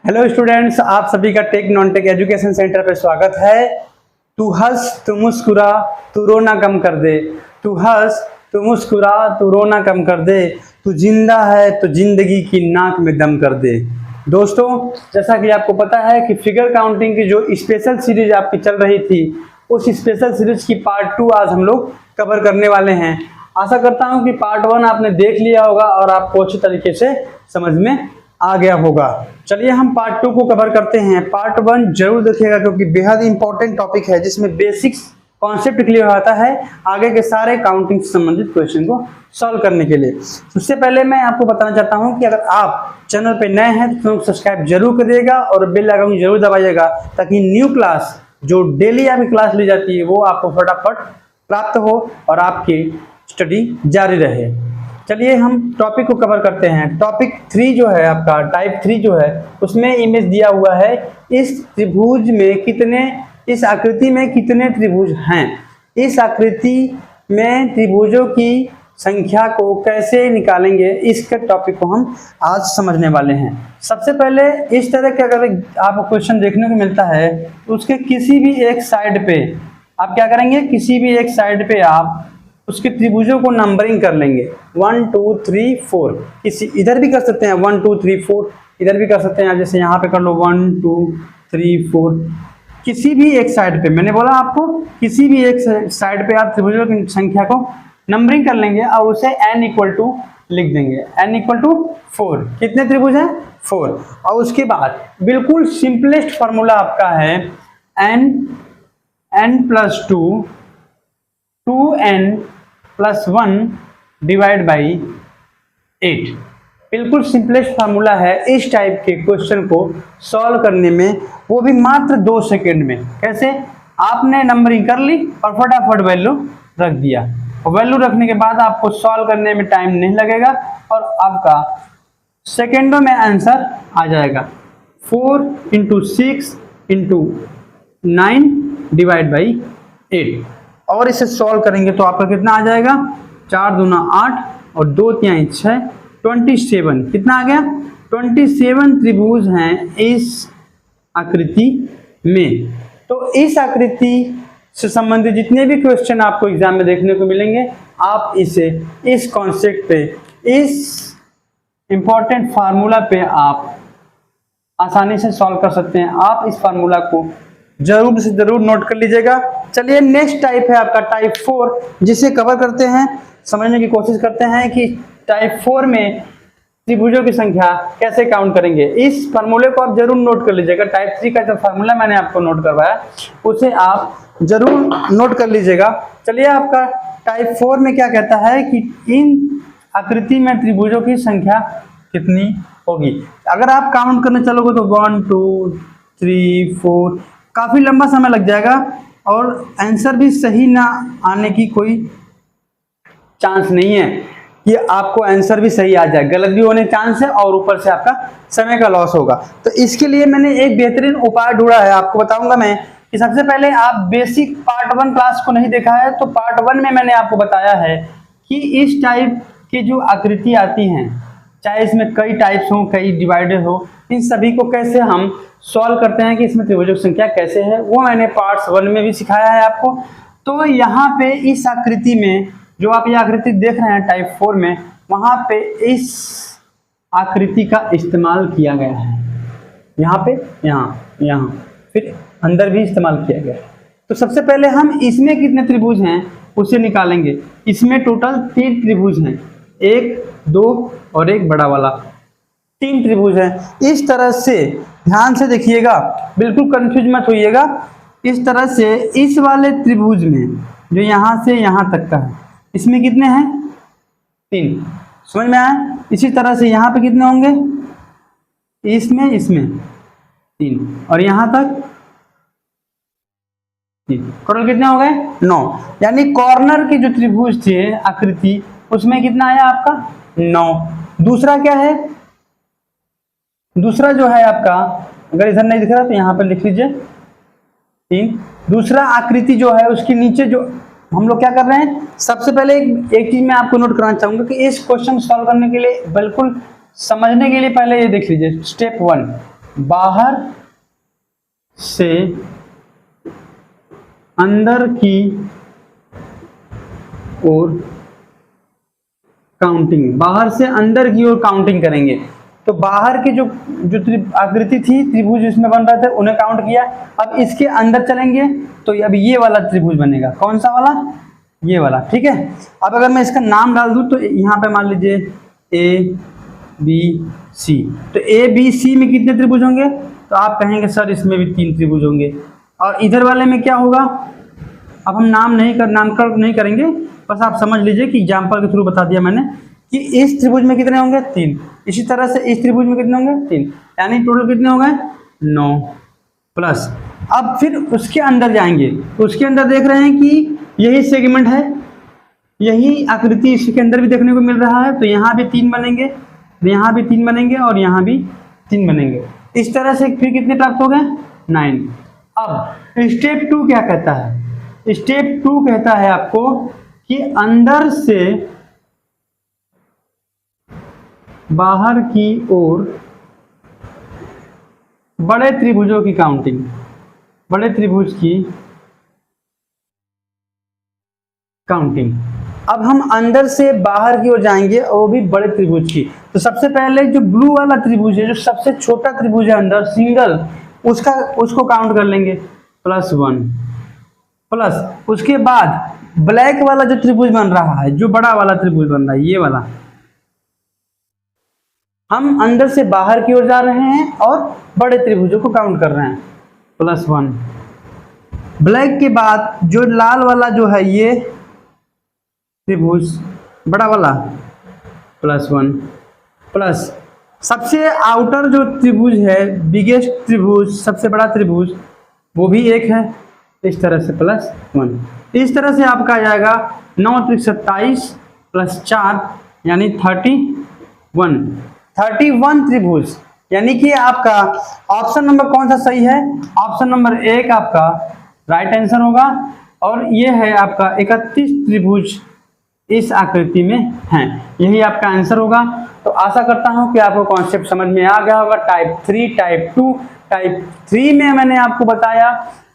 Hello students, आप सभी का tech non tech education centre पे स्वागत है। तू हंस तू मुस्कुरा तू रोना कम कर दे, तू हंस तू मुस्कुरा तू रोना कम कर दे, तू जिंदा है तो जिंदगी की नाक में दम कर दे। दोस्तों, जैसा कि आपको पता है कि फिगर काउंटिंग की जो स्पेशल सीरीज आपकी चल रही थी, उस स्पेशल सीरीज की पार्ट 2 आज हम लोग कवर करने वाले हैं। आशा करता हूं कि पार्ट 1 आपने देख लिया होगा और आपको अच्छी तरीके से समझ में आ गया होगा। चलिए हम पार्ट 2 को कवर करते हैं। पार्ट 1 जरूर देखिएगा क्योंकि बेहद इंपॉर्टेंट टॉपिक है, जिसमें बेसिक्स कॉन्सेप्ट क्लियर होता है आगे के सारे काउंटिंग से संबंधित क्वेश्चन को सॉल्व करने के लिए। उससे पहले मैं आपको बताना चाहता हूं कि अगर आप चैनल पे नए हैं तो सब्सक्राइब जरूर करिएगा और बेल आइकन जरूर दबाइएगा, ताकि न्यू क्लास जो डेली आपकी क्लास ली जाती है वो आपको फटाफट प्राप्त हो और आपकी स्टडी जारी रहे। चलिए हम टॉपिक को कवर करते हैं। टॉपिक 3 जो है आपका, टाइप 3 जो है, उसमें इमेज दिया हुआ है इस त्रिभुज में कितने, इस आकृति में कितने त्रिभुज हैं। इस आकृति में त्रिभुजों की संख्या को कैसे निकालेंगे, इसके टॉपिक को हम आज समझने वाले हैं। सबसे पहले इस तरह के अगर आपको क्वेश्चन देखने को मिलता है तो उसके किसी भी एक साइड पे आप क्या करेंगे, किसी भी एक साइड पे आप उसके त्रिभुजों को नंबरिंग कर लेंगे 1 2 3 4। किसी इधर भी कर सकते हैं 1 2 3 4, इधर भी कर सकते हैं, जैसे यहाँ पे कर लो 1 2 3 4। किसी भी एक साइड पे, मैंने बोला आपको किसी भी एक साइड पे आप त्रिभुजों की संख्या को नंबरिंग कर लेंगे और उसे n इक्वल टू लिख देंगे, n इक्वल टू 4। कितने त्रिभुज हैं? 4। और उसके बाद बिल्कुल सिंपलेस्ट फॉर्मूला आपका है n plus 2 2n plus 1 divide by 8। बिल्कुल सिंपलेस्ट फार्मूला है इस टाइप के क्वेश्चन को सॉल्व करने में, वो भी मात्र 2 सेकेंड में। कैसे? आपने नंबरिंग कर ली और फटाफट वैल्यू रख दिया, और वैल्यू रखने के बाद आपको सॉल्व करने में टाइम नहीं लगेगा और आपका सेकेंडों में आंसर आ जाएगा। 4 इंटू 6 इंटू 9 डिवाइड बाई 8। और इसे सॉल्व करेंगे तो आपका कितना आ जाएगा, 4 दूना 8 और 2 तिहाई 6, 27। कितना आ गया? 27 त्रिभुज हैं इस आकृति में। तो इस आकृति से संबंधित जितने भी क्वेश्चन आपको एग्जाम में देखने को मिलेंगे, आप इसे इस कॉन्सेप्ट पे, इस इंपॉर्टेंट फार्मूला पे आप आसानी से सॉल्व कर सकते हैं। आप इस फार्मूला को जरूर से जरूर नोट कर लीजिएगा। चलिए नेक्स्ट टाइप है आपका टाइप 4, जिसे कवर करते हैं, समझने की कोशिश करते हैं कि टाइप 4 में त्रिभुजों की संख्या कैसे काउंट करेंगे। इस फार्मूले को आप जरूर नोट कर लीजिएगा। टाइप 3 का जो फार्मूला मैंने आपको नोट करवाया उसे आप जरूर नोट कर लीजिएगा। चलिए आपका टाइप 4 में क्या कहता है कि इन आकृति में त्रिभुजों की संख्या कितनी होगी। अगर आप काउंट करने चलोगे तो 1 2 3 4 काफी लंबा समय लग जाएगा और आंसर भी सही ना आने की कोई चांस नहीं है कि आपको आंसर भी सही आ जाए, गलत भी होने चांस है और ऊपर से आपका समय का लॉस होगा। तो इसके लिए मैंने एक बेहतरीन उपाय ढूंढा है, आपको बताऊंगा मैं कि सबसे पहले आप बेसिक पार्ट 1 क्लास को नहीं देखा है तो पार्ट 1 में मैंने आपको बताया है कि इस टाइप की जो आकृति आती हैं, चाहे इसमें कई टाइप्स हो, कई डिवाइडेड हो, इन सभी को कैसे हम सॉल्व करते हैं कि इसमें त्रिभुजों की संख्या कैसे है, वो मैंने पार्ट 1 में भी सिखाया है आपको। तो यहाँ पे इस आकृति में जो आप ये आकृति देख रहे हैं टाइप 4 में, वहाँ पे इस आकृति का इस्तेमाल किया गया है। यहाँ पे, यहाँ फिर अंदर भी इस्तेमाल किया गया है। तो सबसे पहले हम इसमें कितने त्रिभुज हैं उसे निकालेंगे। इसमें टोटल 3 त्रिभुज हैं, 1 2 और एक बड़ा वाला, 3 त्रिभुज हैं। इस तरह से ध्यान से देखिएगा, बिल्कुल कंफ्यूज मत होइएगा। इस तरह से इस वाले त्रिभुज में जो यहाँ से यहाँ तक का है, इसमें कितने हैं? 3। समझ में आया? इसी तरह से यहाँ पे कितने होंगे? इसमें 3 और यहाँ तक 3। टोटल कितने हो गए? 9। यानी कॉर्नर की जो त्रिभुज थे आकृति, उसमें कितना आया आपका? 9। दूसरा क्या है? दूसरा जो है आपका, अगर इधर नहीं दिख रहा तो यहाँ पर लिख लीजिए 3। दूसरा आकृति जो है उसके नीचे जो हम लोग क्या कर रहे हैं, सबसे पहले एक चीज मैं आपको नोट कराना चाहूंगा कि इस क्वेश्चन सॉल्व करने के लिए, बिल्कुल समझने के लिए पहले ये देख लीजिए स्टेप 1। बाहर से अंदर की ओर काउंटिंग, बाहर से अंदर की ओर काउंटिंग करेंगे। तो बाहर की जो आकृति थी त्रिभुज इसमें बन रहा था उन्हें काउंट किया। अब इसके अंदर चलेंगे तो अब ये वाला त्रिभुज बनेगा। कौन सा वाला? ये वाला। ठीक है। अब अगर मैं इसका नाम डाल दूं तो यहाँ पे मान लीजिए ए बी सी, तो ए बी सी में कितने त्रिभुज होंगे? तो आप कहेंगे सर इसमें भी 3 त्रिभुज होंगे। और इधर वाले में क्या होगा? अब हम नामकरण नहीं करेंगे, बस आप समझ लीजिए कि एग्जाम्पल के थ्रू बता दिया मैंने कि इस त्रिभुज में कितने होंगे? 3। इसी तरह से इस त्रिभुज में कितने होंगे? 3, यानी टोटल कितने हो गए? 9 प्लस। अब फिर उसके अंदर जाएंगे तो उसके अंदर देख रहे हैं कि यही सेगमेंट है, यही आकृति इसके अंदर भी देखने को मिल रहा है। तो यहाँ भी 3 बनेंगे, यहाँ भी 3 बनेंगे और यहाँ भी 3 बनेंगे। इस तरह से फिर कितने प्राप्त हो गए? 9। अब स्टेप 2 क्या कहता है? स्टेप 2 कहता है आपको कि अंदर से बाहर की ओर बड़े त्रिभुजों की काउंटिंग, बड़े त्रिभुज की काउंटिंग। अब हम अंदर से बाहर की ओर जाएंगे और वो भी बड़े त्रिभुज की। तो सबसे पहले जो ब्लू वाला त्रिभुज है, जो सबसे छोटा त्रिभुज है अंदर सिंगल, उसको काउंट कर लेंगे +1 प्लस। उसके बाद ब्लैक वाला जो त्रिभुज बन रहा है, जो बड़ा वाला त्रिभुज बन रहा है, ये वाला, हम अंदर से बाहर की ओर जा रहे हैं और बड़े त्रिभुजों को काउंट कर रहे हैं +1। ब्लैक के बाद जो लाल वाला जो है ये त्रिभुज बड़ा वाला +1 प्लस सबसे आउटर जो त्रिभुज है, बिगेस्ट त्रिभुज, सबसे बड़ा त्रिभुज, वो भी एक है, इस तरह से +1। इस तरह से आपका आ जाएगा 9 × 27 + 4 यानी 31 त्रिभुज। यानी कि आपका ऑप्शन नंबर कौन सा सही है? ऑप्शन नंबर 1 आपका राइट आंसर होगा। और ये है आपका 31 त्रिभुज इस आकृति में हैं, यही आपका आंसर होगा। तो आशा करता हूं कि आपको कॉन्सेप्ट समझ में आ गया होगा। टाइप 3, टाइप 2, टाइप 3 में मैंने आपको बताया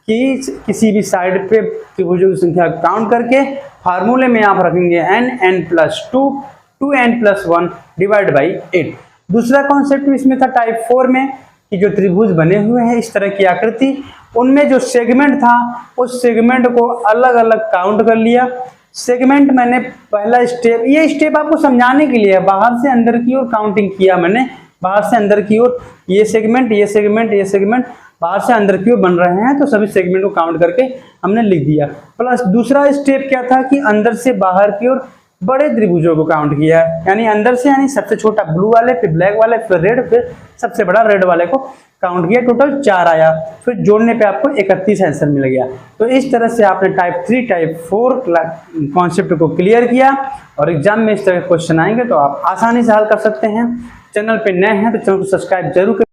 कि किसी भी साइड पे त्रिभुजों की संख्या काउंट करके फार्मूले में आप रखेंगे n+2 2n+1 / 8। दूसरा कॉन्सेप्ट इसमें था टाइप 4 में कि जो त्रिभुज बने हुए हैं इस तरह की आकृति, उनमें जो सेगमेंट था उस सेगमेंट को अलग अलग काउंट कर लिया। सेगमेंट मैंने पहला स्टेप, ये स्टेप आपको समझाने के लिए बाहर से अंदर की ओर काउंटिंग किया मैंने, बाहर से अंदर की ओर ये सेगमेंट, ये सेगमेंट, ये सेगमेंट बाहर से अंदर की ओर बन रहे हैं, तो सभी सेगमेंट को काउंट करके हमने लिख दिया। प्लस दूसरा स्टेप क्या था कि अंदर से बाहर की ओर बड़े त्रिभुजों को काउंट किया, यानी अंदर से, यानी सबसे छोटा ब्लू वाले, फिर ब्लैक वाले, फिर रेड, फिर सबसे बड़ा रेड वाले को काउंट किया। टोटल 4 आया, फिर जोड़ने पे आपको 31 आंसर मिल गया। तो इस तरह से आपने टाइप 3, टाइप 4 कॉन्सेप्ट को क्लियर किया और एग्जाम में इस तरह के क्वेश्चन आएंगे तो आप आसानी से हल कर सकते हैं। चैनल पे नए हैं तो चैनल को सब्सक्राइब जरूर करें।